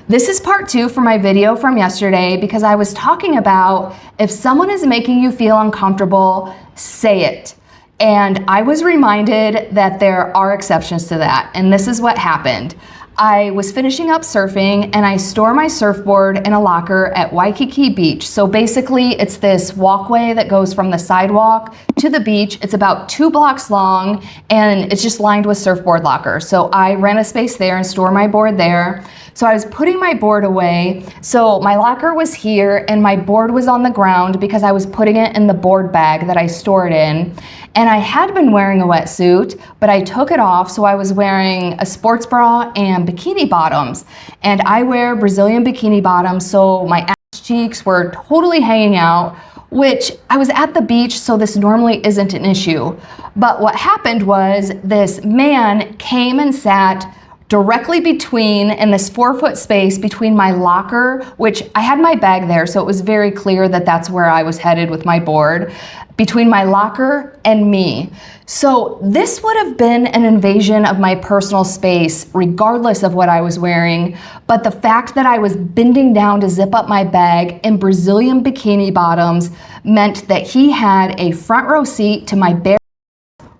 This is part 2 for my video from yesterday because I was talking about if someone is making you feel uncomfortable, say it. And I was reminded that there are exceptions to that, and this is what happened. I was finishing up surfing and I store my surfboard in a locker at Waikiki Beach. So basically it's this walkway that goes from the sidewalk to the beach. It's about 2 blocks long and it's just lined with surfboard lockers. So I rent a space there and store my board there. So I was putting my board away. So my locker was here and my board was on the ground because I was putting it in the board bag that I stored in. And I had been wearing a wetsuit, but I took it off. So I was wearing a sports bra and bikini bottoms. And I wear Brazilian bikini bottoms, so my ass cheeks were totally hanging out, which I was at the beach, so this normally isn't an issue. But what happened was this man came and sat directly between, in this 4-foot space between my locker, which I had my bag there, so it was very clear that that's where I was headed with my board, between my locker and me. So this would have been an invasion of my personal space, regardless of what I was wearing. But the fact that I was bending down to zip up my bag in Brazilian bikini bottoms meant that he had a front row seat to my bare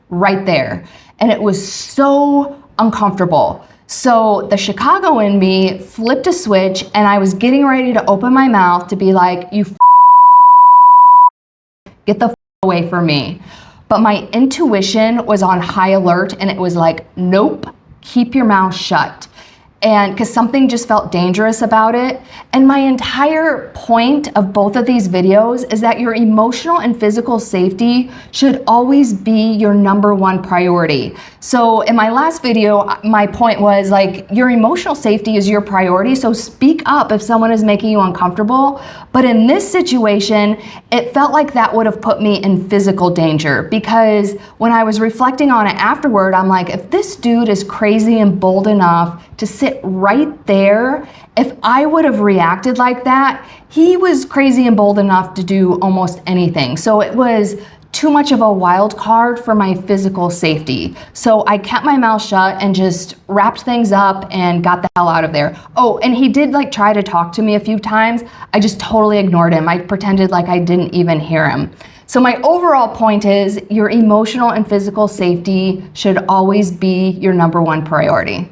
right there. And it was so uncomfortable. So the Chicago in me flipped a switch and I was getting ready to open my mouth to be like, you get the away from me. But my intuition was on high alert and it was like, nope, keep your mouth shut. And because something just felt dangerous about it. And my entire point of both of these videos is that your emotional and physical safety should always be your #1 priority. So in my last video, my point was like, your emotional safety is your priority. So speak up if someone is making you uncomfortable. But in this situation, it felt like that would have put me in physical danger, because when I was reflecting on it afterward, I'm like, if this dude is crazy and bold enough to sit right there, if I would have reacted like that, he was crazy and bold enough to do almost anything. So it was too much of a wild card for my physical safety. So I kept my mouth shut and just wrapped things up and got the hell out of there. Oh, and he did like try to talk to me a few times. I just totally ignored him. I pretended like I didn't even hear him. So my overall point is your emotional and physical safety should always be your #1 priority.